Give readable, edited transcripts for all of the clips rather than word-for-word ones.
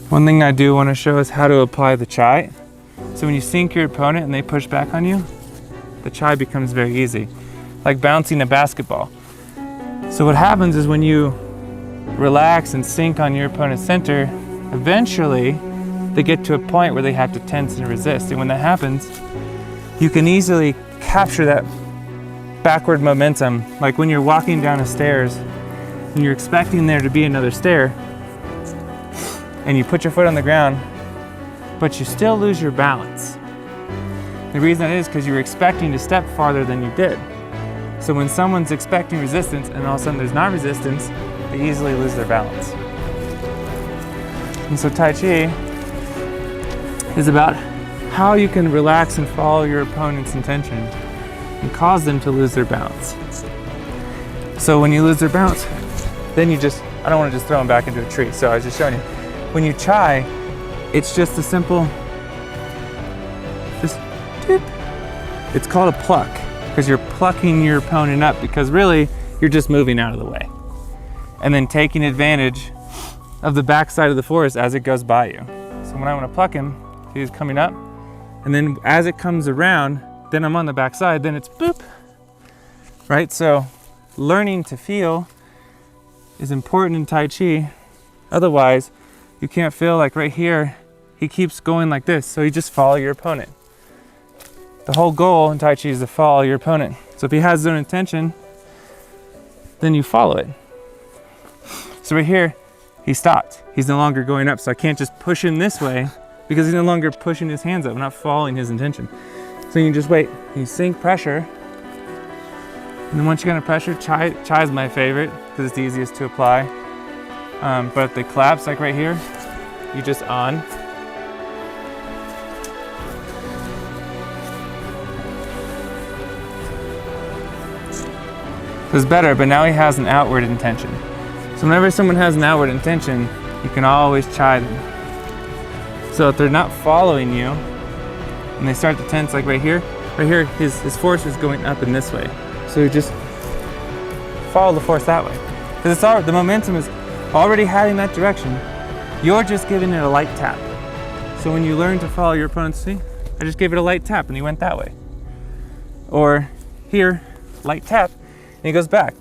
One thing I do want to show is how to apply the Tsai. So when you sink your opponent and they push back on you, the Tsai becomes very easy, like bouncing a basketball. So what happens is when you relax and sink on your opponent's center, eventually they get to a point where they have to tense and resist. And when that happens, you can easily capture that backward momentum. Like when you're walking down the stairs and you're expecting there to be another stair, and you put your foot on the ground, but you still lose your balance. The reason that is because you were expecting to step farther than you did. So when someone's expecting resistance and all of a sudden there's not resistance, they easily lose their balance. And so Tai Chi is about how you can relax and follow your opponent's intention and cause them to lose their balance. So when you lose their balance, then you just, I don't want to just throw them back into a tree. So I was just showing you, when you Tsai, it's just a simple, just dip. It's called a pluck because you're plucking your opponent up because really you're just moving out of the way and then taking advantage of the backside of the forest as it goes by you. So when I want to pluck him, he's coming up, and then as it comes around, then I'm on the backside, then it's boop, right? So learning to feel is important in Tai Chi. Otherwise, you can't feel like right here, he keeps going like this, so you just follow your opponent. The whole goal in Tai Chi is to follow your opponent. So if he has his own intention, then you follow it. So right here, he stopped. He's no longer going up, so I can't just push him this way because he's no longer pushing his hands up. I'm not following his intention. So you can just wait. You sink pressure. And then once you're gonna pressure, Tsai is my favorite because it's the easiest to apply. But if they collapse, like right here, you just on. So it's better, but now he has an outward intention. So whenever someone has an outward intention, you can always Tsai them. So if they're not following you, and they start to tense, like right here, his force is going up in this way. So you just follow the force that way. Because the momentum is already heading that direction. You're just giving it a light tap. So when you learn to follow your opponent's, see, I just gave it a light tap and he went that way. Or here, light tap, and he goes back.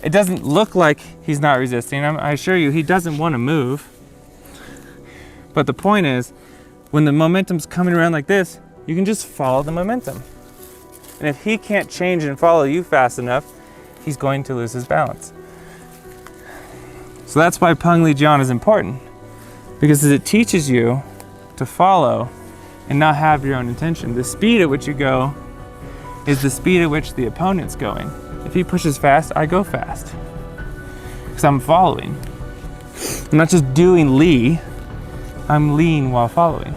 It doesn't look like he's not resisting. I assure you, he doesn't want to move. But the point is, when the momentum's coming around like this, you can just follow the momentum. And if he can't change and follow you fast enough, he's going to lose his balance. So that's why Peng Li Jian is important, because it teaches you to follow and not have your own intention. The speed at which you go is the speed at which the opponent's going. If he pushes fast, I go fast, because I'm following. I'm not just doing Li, I'm Liing while following.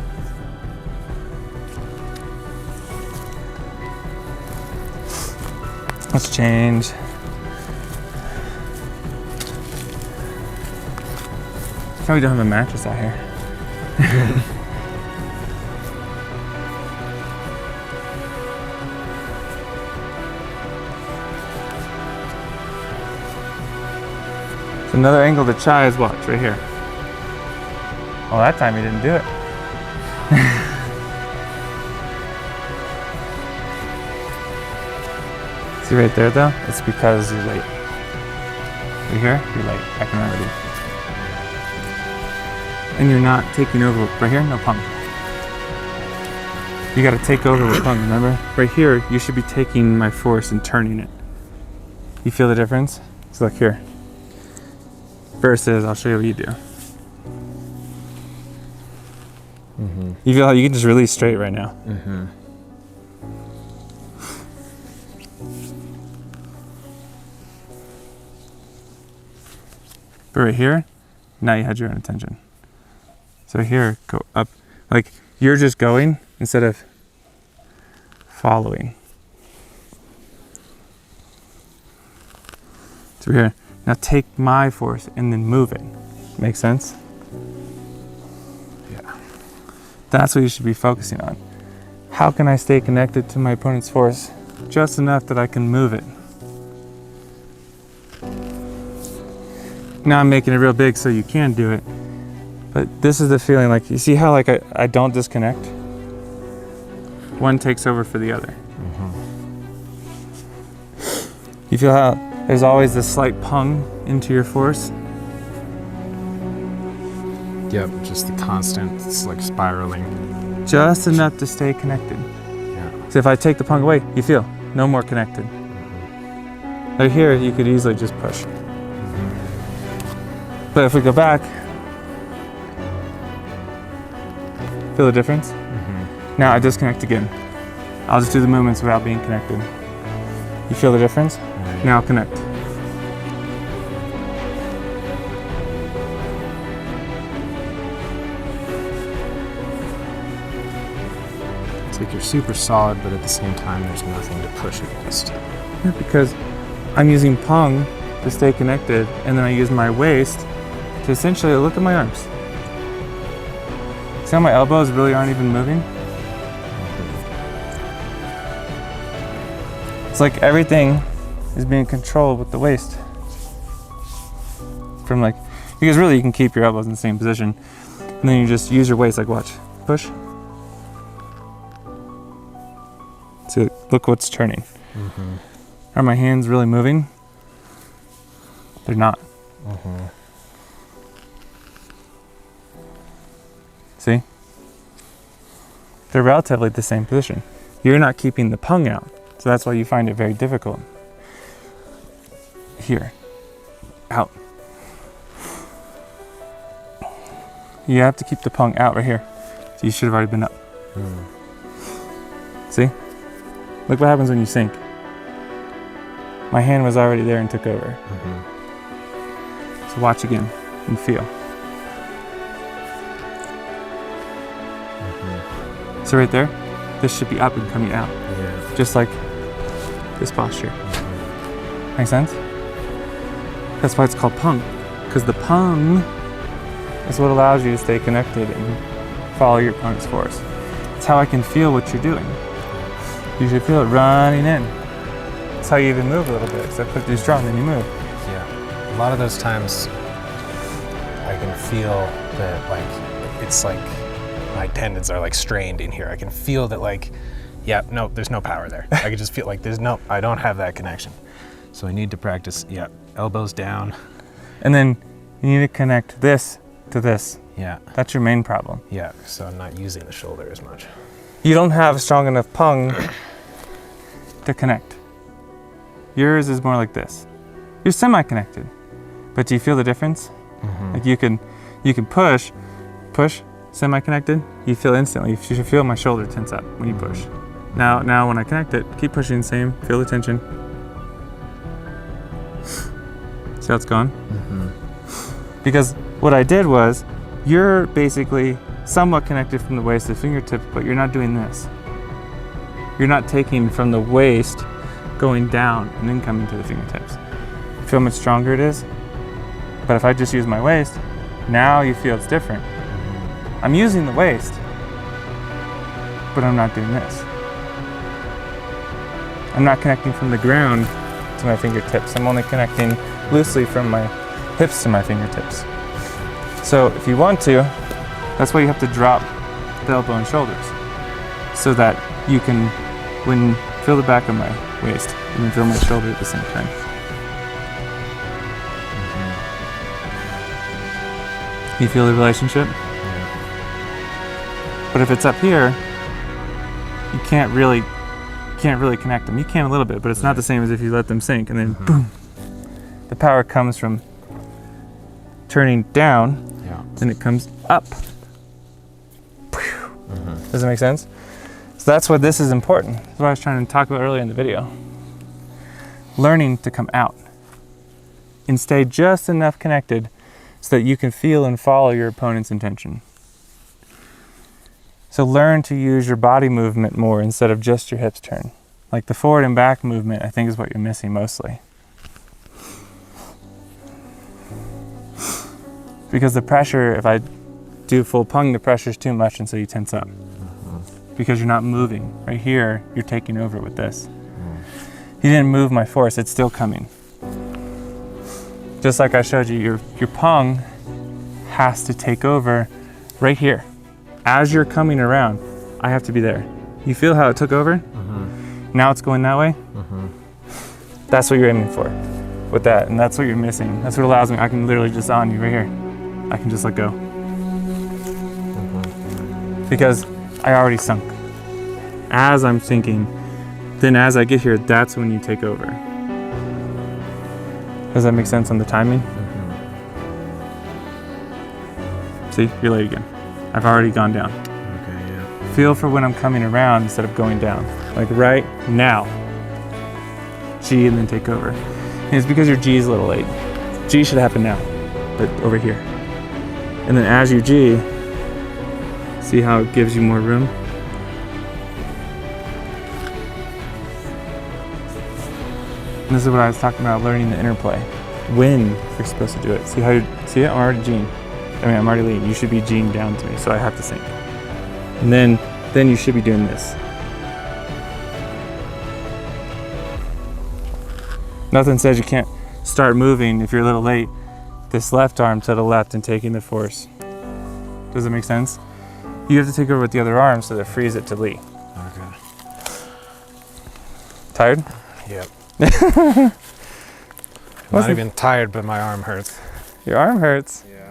Let's change. Probably don't have a mattress out here. So another angle to Tsai is watch right here. Oh, that time he didn't do it. See right there though? It's because you're late. Right here, you're late. I can already. And you're not taking over. Right here, no pump. You gotta take over with pump, remember? Right here, you should be taking my force and turning it. You feel the difference? So look here. Versus, I'll show you what you do. Mm-hmm. You feel how you can just release straight right now. Mm-hmm. But right here, now you had your own attention. So here, go up. Like you're just going instead of following. So here, now take my force and then move it. Make sense? Yeah. That's what you should be focusing on. How can I stay connected to my opponent's force just enough that I can move it? Now I'm making it real big so you can do it, But this is the feeling, like, you see how like I don't disconnect? One takes over for the other. You feel how there's always this slight pung into your force? Yep, just the constant, it's like spiraling. Just enough to stay connected. Yeah. So if I take the pung away, you feel no more connected. Right here, you could easily just push. But if we go back, feel the difference? Now I disconnect again. I'll just do the movements without being connected. You feel the difference? Now connect. It's like you're super solid, but at the same time, there's nothing to push against. Yeah, because I'm using Peng to stay connected, and then I use my waist to essentially look at my arms. See how my elbows really aren't even moving? It's like everything is being controlled with the waist. From like, because really you can keep your elbows in the same position, and then you just use your waist, like watch, push. See, look what's turning. Are my hands really moving? They're not. See? They're relatively the same position. You're not keeping the pung out, so that's why you find it very difficult. Here, out. You have to keep the pung out right here. So you should have already been up. See? Look what happens when you sink. My hand was already there and took over. So watch again and feel. So right there, this should be up and coming out. Just like this posture. Make sense? That's why it's called Peng. Because the Peng is what allows you to stay connected and follow your opponent's force. It's how I can feel what you're doing. You should feel it running in. That's how you even move a little bit. Because I put you strong, then you move. Yeah. A lot of those times, I can feel that, like, it's like my tendons are like strained in here. I can feel that, like, yeah, no, there's no power there. I can just feel like I don't have that connection. So I need to practice, elbows down. And then you need to connect this to this. Yeah. That's your main problem. Yeah, so I'm not using the shoulder as much. You don't have strong enough Peng to connect. Yours is more like this. You're semi-connected, but do you feel the difference? Like you can push, semi-connected. You feel instantly. You should feel my shoulder tense up when you push. Now when I connect it, keep pushing the same. Feel the tension. See how it's gone? Because what I did was, you're basically somewhat connected from the waist to the fingertip, but you're not doing this. You're not taking from the waist, going down and then coming to the fingertips. Feel how much stronger it is? But if I just use my waist, now you feel it's different. I'm using the waist, but I'm not doing this. I'm not connecting from the ground to my fingertips. I'm only connecting loosely from my hips to my fingertips. So if you want to, that's why you have to drop the elbow and shoulders, so that you can feel the back of my waist and then feel my shoulder at the same time. You feel the relationship? But if it's up here, you can't really connect them. You can a little bit, but it's not the same as if you let them sink and then boom. The power comes from turning down, then it comes up. Does that make sense? So that's what this is important. That's what I was trying to talk about earlier in the video. Learning to come out and stay just enough connected so that you can feel and follow your opponent's intention. So learn to use your body movement more instead of just your hips turn. Like the forward and back movement, I think, is what you're missing mostly. Because the pressure, if I do full Peng, the pressure is too much, and so you tense up. Because you're not moving. Right here, you're taking over with this. You didn't move my force, it's still coming. Just like I showed you, your Peng has to take over right here. As you're coming around, I have to be there. You feel how it took over? Now it's going that way? That's what you're aiming for with that, and that's what you're missing. That's what allows me, I can literally just on you right here. I can just let go. Because I already sunk. As I'm sinking, then as I get here, that's when you take over. Does that make sense on the timing? See, you're late again. I've already gone down. Okay, yeah. Feel for when I'm coming around instead of going down. Like right now. G and then take over. And it's because your G is a little late. G should happen now, but over here. And then as you G, see how it gives you more room? And this is what I was talking about, learning the interplay. When you're supposed to do it. See how you see it? I'm already G'ing. I'm already leading. You should be G'ing down to me, so I have to sink. And then you should be doing this. Nothing says you can't start moving if you're a little late. This left arm to the left and taking the force. Does it make sense? You have to take over with the other arm so that frees it to Lee. Okay. Tired? Yep. I'm not even tired, but my arm hurts. Your arm hurts? Yeah.